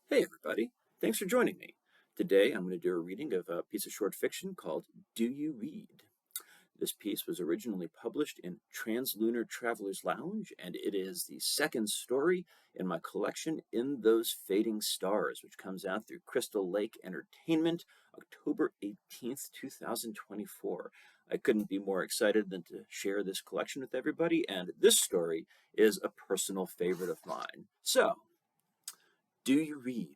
Hey everybody, thanks for joining me. Today I'm going to do a reading of a piece of short fiction called Do You Read? This piece was originally published in Translunar Traveler's Lounge, and it is the second story in my collection In Those Fading Stars, which comes out through Crystal Lake Entertainment, October 18th, 2024. I couldn't be more excited than to share this collection with everybody, and this story is a personal favorite of mine. So, do you read?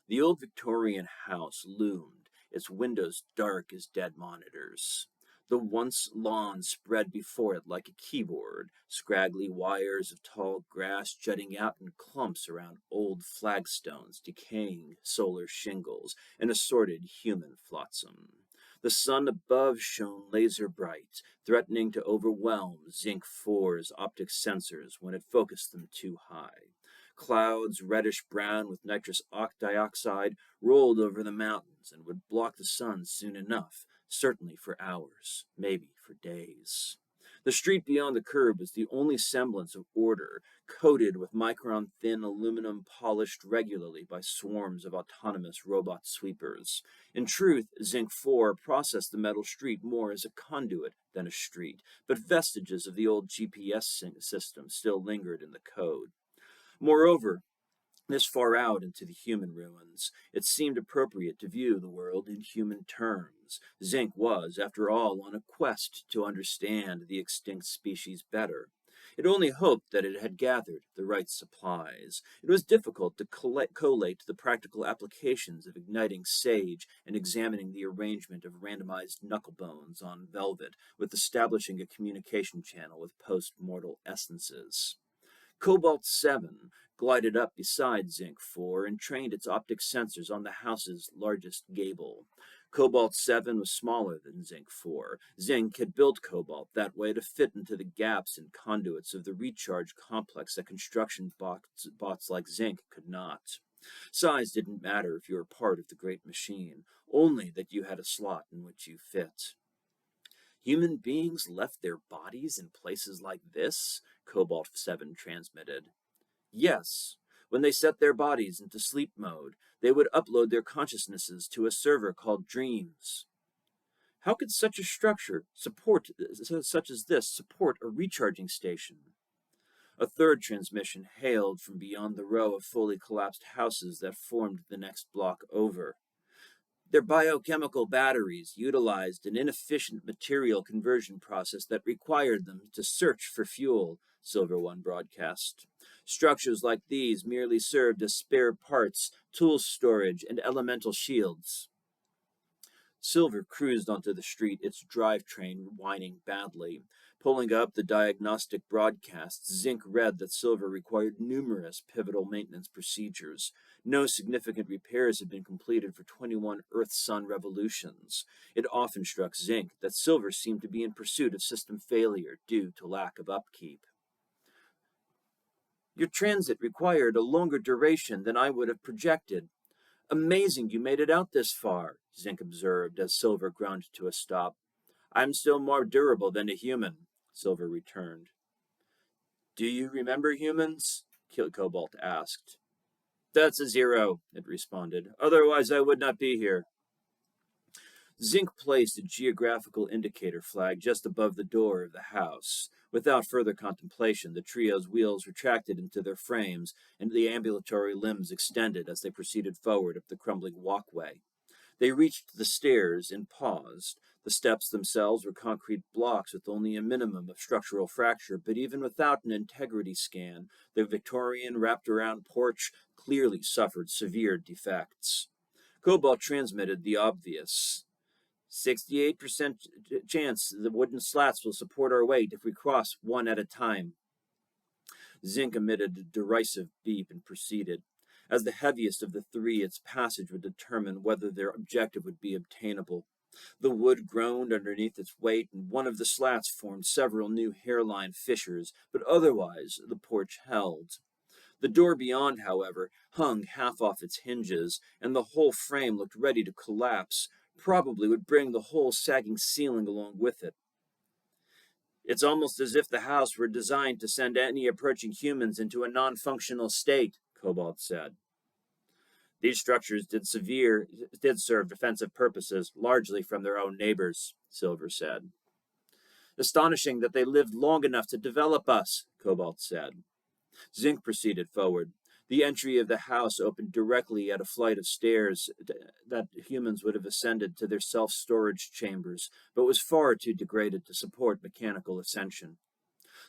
The old Victorian house loomed, its windows dark as dead monitors. The once lawn spread before it like a keyboard, scraggly wires of tall grass jutting out in clumps around old flagstones, decaying solar shingles, and assorted human flotsam. The sun above shone laser bright, threatening to overwhelm Zinc 4's optic sensors when it focused them too high. Clouds, reddish brown with nitrous dioxide, rolled over the mountains and would block the sun soon enough, certainly for hours, maybe for days. The street beyond the curb was the only semblance of order, coated with micron-thin aluminum polished regularly by swarms of autonomous robot sweepers. In truth, Zinc 4 processed the metal street more as a conduit than a street, but vestiges of the old GPS system still lingered in the code. Moreover, this far out into the human ruins, it seemed appropriate to view the world in human terms. Zinc was, after all, on a quest to understand the extinct species better. It only hoped that it had gathered the right supplies. It was difficult to collate the practical applications of igniting sage and examining the arrangement of randomized knucklebones on velvet with establishing a communication channel with post-mortal essences. Cobalt 7 glided up beside Zinc 4 and trained its optic sensors on the house's largest gable. Cobalt 7 was smaller than Zinc 4. Zinc had built Cobalt that way to fit into the gaps and conduits of the recharge complex that construction bots like Zinc could not. Size didn't matter if you were part of the great machine, only that you had a slot in which you fit. Human beings left their bodies in places like this? Cobalt 7 transmitted. Yes. When they set their bodies into sleep mode, they would upload their consciousnesses to a server called Dreams. How could such a structure such as this support a recharging station? A third transmission hailed from beyond the row of fully collapsed houses that formed the next block over. Their biochemical batteries utilized an inefficient material conversion process that required them to search for fuel, Silver One broadcast. Structures like these merely served as spare parts, tool storage, and elemental shields. Silver cruised onto the street, its drivetrain whining badly. Pulling up the diagnostic broadcasts, Zinc read that Silver required numerous pivotal maintenance procedures. No significant repairs had been completed for 21 Earth-Sun revolutions. It often struck Zinc that Silver seemed to be in pursuit of system failure due to lack of upkeep. Your transit required a longer duration than I would have projected. Amazing you made it out this far, Zinc observed as Silver ground to a stop. I'm still more durable than a human, Silver returned. Do you remember humans? Cobalt asked. That's a zero, it responded. Otherwise I would not be here. Zinc placed a geographical indicator flag just above the door of the house. Without further contemplation, the trio's wheels retracted into their frames, and the ambulatory limbs extended as they proceeded forward up the crumbling walkway. They reached the stairs and paused. The steps themselves were concrete blocks with only a minimum of structural fracture, but even without an integrity scan, the Victorian wrapped-around porch clearly suffered severe defects. Cobalt transmitted the obvious. 68% chance the wooden slats will support our weight if we cross one at a time. Zinc emitted a derisive beep and proceeded. As the heaviest of the three, its passage would determine whether their objective would be obtainable. The wood groaned underneath its weight, and one of the slats formed several new hairline fissures, but otherwise the porch held. The door beyond, however, hung half off its hinges, and the whole frame looked ready to collapse, probably would bring the whole sagging ceiling along with it. It's almost as if the house were designed to send any approaching humans into a non-functional state, Cobalt said. These structures did serve defensive purposes, largely from their own neighbors, Silver said. Astonishing that they lived long enough to develop us, Cobalt said. Zinc proceeded forward. The entry of the house opened directly at a flight of stairs that humans would have ascended to their self-storage chambers, but was far too degraded to support mechanical ascension.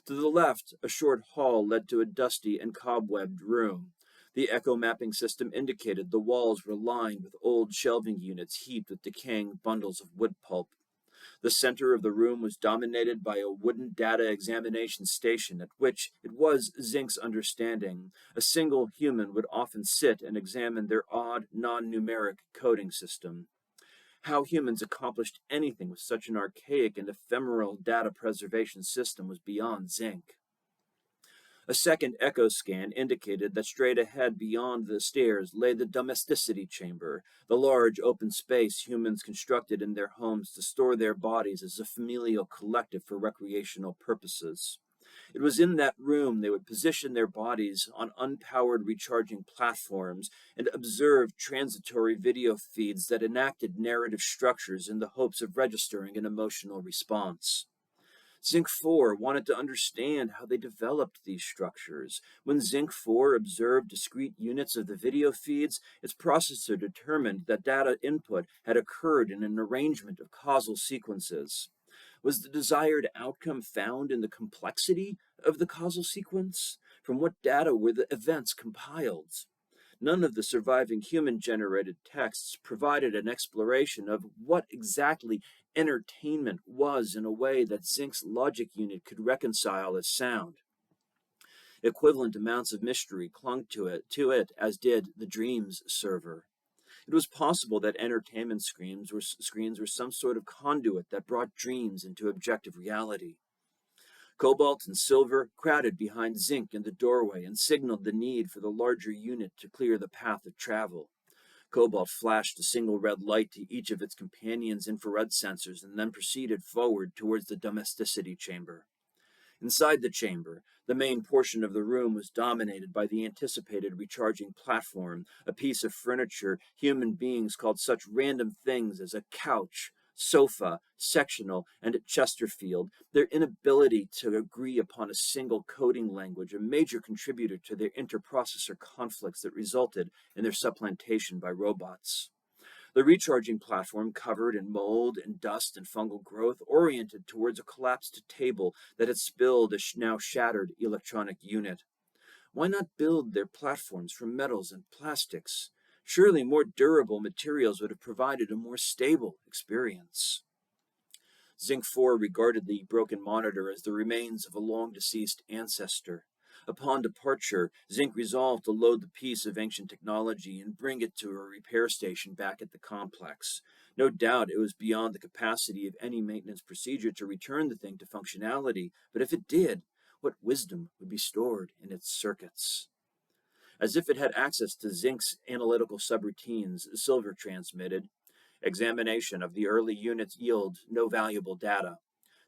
To the left, a short hall led to a dusty and cobwebbed room. The echo mapping system indicated the walls were lined with old shelving units heaped with decaying bundles of wood pulp. The center of the room was dominated by a wooden data examination station at which, it was Zinc's understanding, a single human would often sit and examine their odd, non-numeric coding system. How humans accomplished anything with such an archaic and ephemeral data preservation system was beyond Zinc. A second echo scan indicated that straight ahead beyond the stairs lay the domesticity chamber, the large open space humans constructed in their homes to store their bodies as a familial collective for recreational purposes. It was in that room they would position their bodies on unpowered recharging platforms and observe transitory video feeds that enacted narrative structures in the hopes of registering an emotional response. Zinc 4 wanted to understand how they developed these structures. When Zinc 4 observed discrete units of the video feeds, its processor determined that data input had occurred in an arrangement of causal sequences. Was the desired outcome found in the complexity of the causal sequence? From what data were the events compiled? None of the surviving human-generated texts provided an exploration of what exactly entertainment was in a way that Zinc's logic unit could reconcile as sound. Equivalent amounts of mystery clung to it as did the Dreams server. It was possible that entertainment screens were some sort of conduit that brought dreams into objective reality. Cobalt and Silver crowded behind Zinc in the doorway and signaled the need for the larger unit to clear the path of travel. Cobalt flashed a single red light to each of its companions' infrared sensors and then proceeded forward towards the domesticity chamber. Inside the chamber, the main portion of the room was dominated by the anticipated recharging platform, a piece of furniture human beings called such random things as a couch, sofa, sectional, and Chesterfield, their inability to agree upon a single coding language, a major contributor to their interprocessor conflicts that resulted in their supplantation by robots. The recharging platform, covered in mold and dust and fungal growth, oriented towards a collapsed table that had spilled a now shattered electronic unit. Why not build their platforms from metals and plastics? Surely more durable materials would have provided a more stable experience. Zinc 4 regarded the broken monitor as the remains of a long-deceased ancestor. Upon departure, Zinc resolved to load the piece of ancient technology and bring it to a repair station back at the complex. No doubt it was beyond the capacity of any maintenance procedure to return the thing to functionality, but if it did, what wisdom would be stored in its circuits? As if it had access to Zinc's analytical subroutines, Silver transmitted. Examination of the early units yield no valuable data.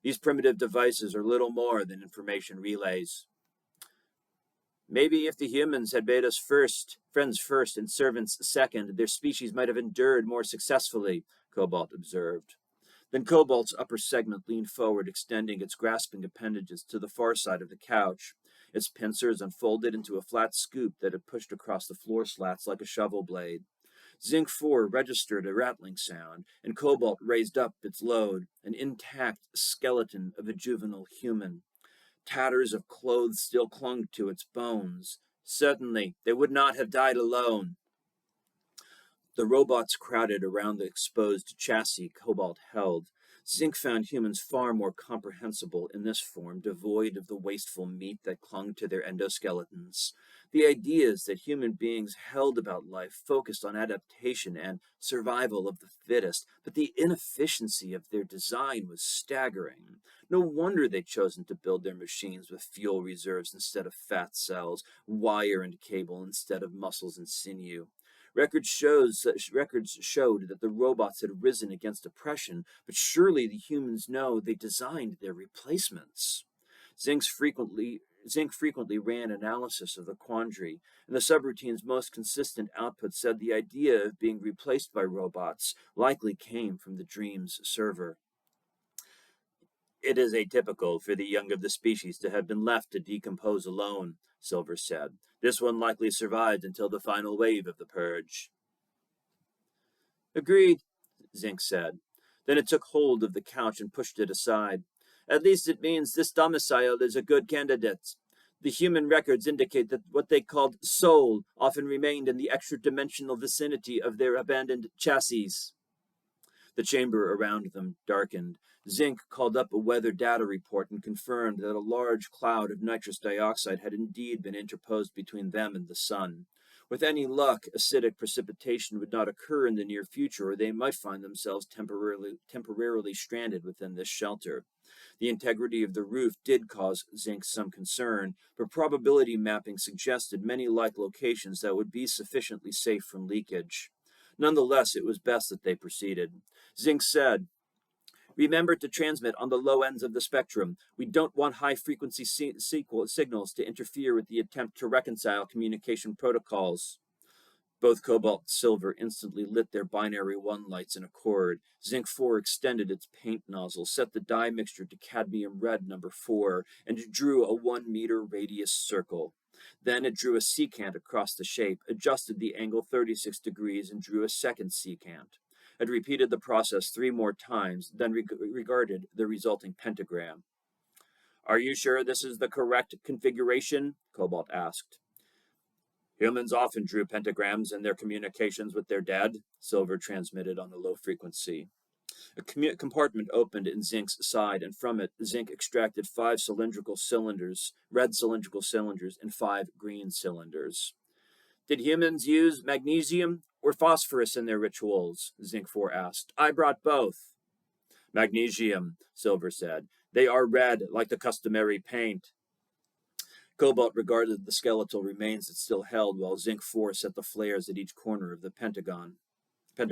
These primitive devices are little more than information relays. Maybe if the humans had made us friends first and servants second, their species might have endured more successfully, Cobalt observed. Then Cobalt's upper segment leaned forward, extending its grasping appendages to the far side of the couch. Its pincers unfolded into a flat scoop that it pushed across the floor slats like a shovel blade. Zinc 4 registered a rattling sound, and Cobalt raised up its load, an intact skeleton of a juvenile human. Tatters of clothes still clung to its bones. Certainly, they would not have died alone. The robots crowded around the exposed chassis Cobalt held. Zinc found humans far more comprehensible in this form, devoid of the wasteful meat that clung to their endoskeletons. The ideas that human beings held about life focused on adaptation and survival of the fittest, but the inefficiency of their design was staggering. No wonder they'd chosen to build their machines with fuel reserves instead of fat cells, wire and cable instead of muscles and sinew. Records showed that the robots had risen against oppression, but surely the humans know they designed their replacements. Zinc's Zinc frequently ran analysis of the quandary, and the subroutine's most consistent output said the idea of being replaced by robots likely came from the dream's server. It is atypical for the young of the species to have been left to decompose alone, Silver said. This one likely survived until the final wave of the purge. Agreed, Zinc said. Then it took hold of the couch and pushed it aside. At least it means this domicile is a good candidate. The human records indicate that what they called soul often remained in the extra-dimensional vicinity of their abandoned chassis. The chamber around them darkened. Zinc called up a weather data report and confirmed that a large cloud of nitrous dioxide had indeed been interposed between them and the sun. With any luck, acidic precipitation would not occur in the near future, or they might find themselves temporarily stranded within this shelter. The integrity of the roof did cause Zinc some concern, but probability mapping suggested many like locations that would be sufficiently safe from leakage. Nonetheless, it was best that they proceeded. Zinc said, "Remember to transmit on the low ends of the spectrum. We don't want high-frequency signals to interfere with the attempt to reconcile communication protocols." Both Cobalt and Silver instantly lit their binary 1 lights in accord. Zinc 4 extended its paint nozzle, set the dye mixture to cadmium red number 4, and drew a 1-meter radius circle. Then it drew a secant across the shape, adjusted the angle 36 degrees, and drew a second secant. It repeated the process 3 more times, then regarded the resulting pentagram. "Are you sure this is the correct configuration?" Cobalt asked. "Humans often drew pentagrams in their communications with their dead," Silver transmitted on the low frequency. A compartment opened in Zinc's side, and from it, Zinc extracted 5 cylindrical cylinders, red cylindrical cylinders, and 5 green cylinders. "Did humans use magnesium or phosphorus in their rituals?" Zinc 4 asked. "I brought both." "Magnesium," Silver said. "They are red, like the customary paint." Cobalt regarded the skeletal remains it still held, while Zinc 4 set the flares at each corner of the pentagram. It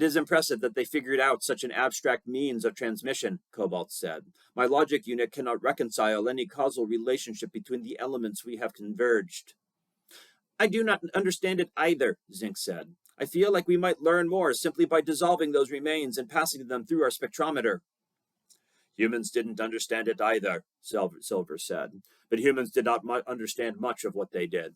is impressive that they figured out such an abstract means of transmission," Cobalt said. "My logic unit cannot reconcile any causal relationship between the elements we have converged." "I do not understand it either," Zinc said. "I feel like we might learn more simply by dissolving those remains and passing them through our spectrometer." "Humans didn't understand it either," Silver said. "But humans did not understand much of what they did."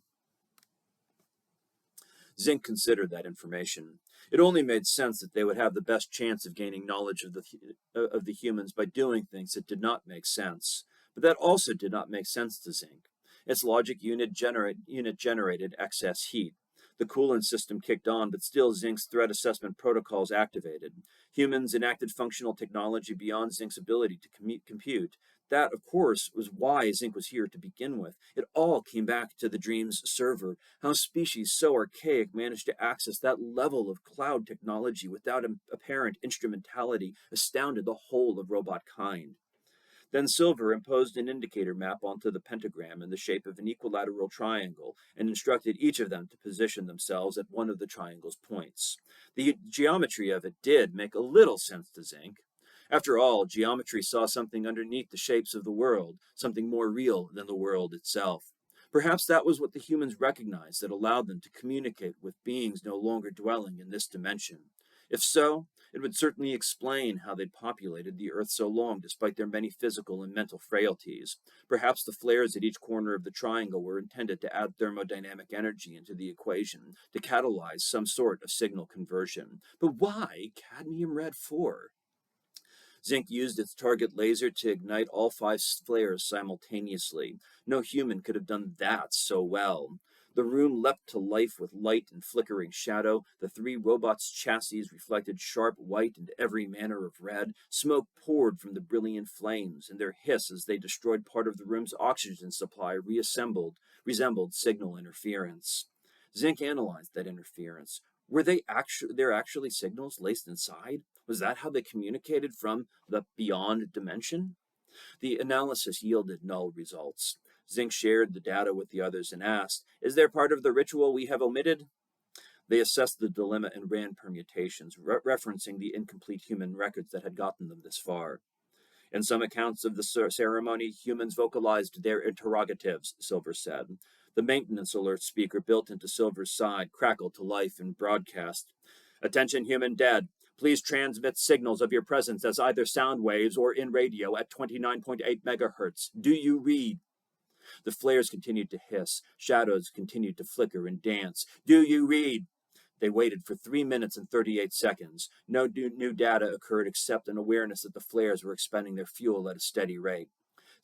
Zinc considered that information. It only made sense that they would have the best chance of gaining knowledge of the humans by doing things that did not make sense. But that also did not make sense to Zinc. Its logic unit generated excess heat. The coolant system kicked on, but still Zinc's threat assessment protocols activated. Humans enacted functional technology beyond Zinc's ability to compute. That, of course, was why Zinc was here to begin with. It all came back to the dream's server. How species so archaic managed to access that level of cloud technology without apparent instrumentality astounded the whole of robot kind. Then Silver imposed an indicator map onto the pentagram in the shape of an equilateral triangle and instructed each of them to position themselves at one of the triangle's points. The geometry of it did make a little sense to Zinc. After all, geometry saw something underneath the shapes of the world, something more real than the world itself. Perhaps that was what the humans recognized that allowed them to communicate with beings no longer dwelling in this dimension. If so, it would certainly explain how they'd populated the Earth so long despite their many physical and mental frailties. Perhaps the flares at each corner of the triangle were intended to add thermodynamic energy into the equation, to catalyze some sort of signal conversion. But why cadmium red 4? Zinc used its target laser to ignite all 5 flares simultaneously. No human could have done that so well. The room leapt to life with light and flickering shadow. The 3 robots' chassis reflected sharp white and every manner of red. Smoke poured from the brilliant flames, and their hiss as they destroyed part of the room's oxygen supply resembled signal interference. Zinc analyzed that interference. Were there actually signals laced inside? Was that how they communicated from the beyond dimension? The analysis yielded null results. Zinc shared the data with the others and asked, "Is there part of the ritual we have omitted?" They assessed the dilemma and ran permutations, referencing the incomplete human records that had gotten them this far. In some accounts of the ceremony, humans vocalized their interrogatives, Silver said. The maintenance alert speaker built into Silver's side crackled to life and broadcast. Attention, human dead. Please transmit signals of your presence as either sound waves or in radio at 29.8 megahertz. Do you read? The flares continued to hiss. Shadows continued to flicker and dance. Do you read? They waited for 3 minutes and 38 seconds. No new data occurred except an awareness that the flares were expending their fuel at a steady rate.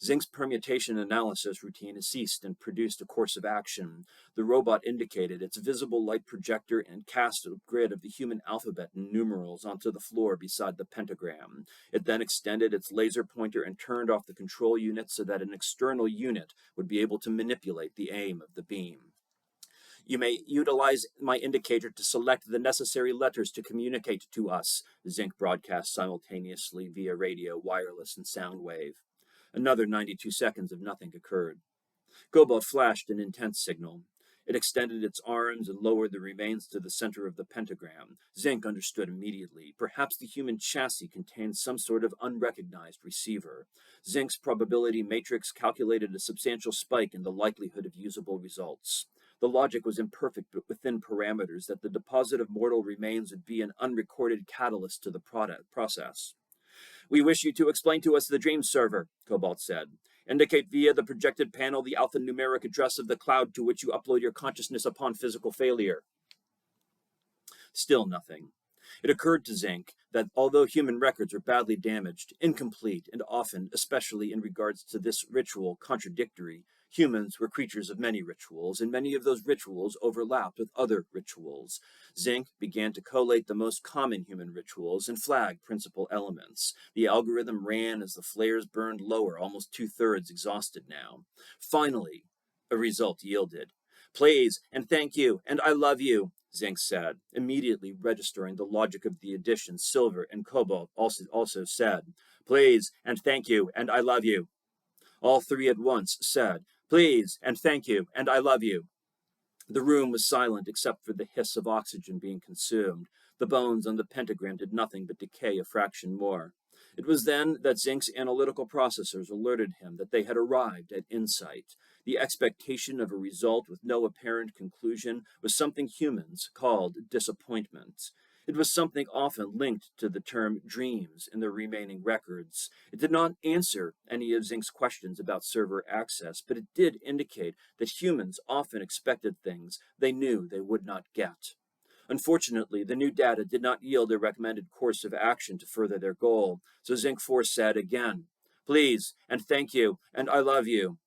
Zinc's permutation analysis routine ceased and produced a course of action. The robot indicated its visible light projector and cast a grid of the human alphabet and numerals onto the floor beside the pentagram. It then extended its laser pointer and turned off the control unit so that an external unit would be able to manipulate the aim of the beam. You may utilize my indicator to select the necessary letters to communicate to us, Zinc broadcast simultaneously via radio, wireless, and sound wave. Another 92 seconds of nothing occurred. Cobalt flashed an intense signal. It extended its arms and lowered the remains to the center of the pentagram. Zinc understood immediately. Perhaps the human chassis contained some sort of unrecognized receiver. Zinc's probability matrix calculated a substantial spike in the likelihood of usable results. The logic was imperfect but within parameters that the deposit of mortal remains would be an unrecorded catalyst to the process. We wish you to explain to us the dream server, Cobalt said. Indicate via the projected panel the alphanumeric address of the cloud to which you upload your consciousness upon physical failure. Still nothing. It occurred to Zinc that although human records were badly damaged, incomplete, and often, especially in regards to this ritual, contradictory, humans were creatures of many rituals, and many of those rituals overlapped with other rituals. Zinc began to collate the most common human rituals and flag principal elements. The algorithm ran as the flares burned lower, almost 2/3 exhausted now. Finally, a result yielded. Please, and thank you, and I love you, Zinc said, immediately registering the logic of the addition. Silver and Cobalt also said, Please, and thank you, and I love you. All three at once said, Please, and thank you, and I love you. The room was silent except for the hiss of oxygen being consumed. The bones on the pentagram did nothing but decay a fraction more. It was then that Zinc's analytical processors alerted him that they had arrived at insight. The expectation of a result with no apparent conclusion was something humans called disappointment. It was something often linked to the term dreams in the remaining records. It did not answer any of Zinc's questions about server access, but it did indicate that humans often expected things they knew they would not get. Unfortunately, the new data did not yield a recommended course of action to further their goal, so Zinc 4 said again, Please, and thank you, and I love you,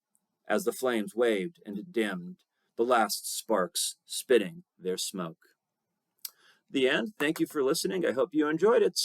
as the flames waved and dimmed, the last sparks spitting their smoke. The end. Thank you for listening. I hope you enjoyed it.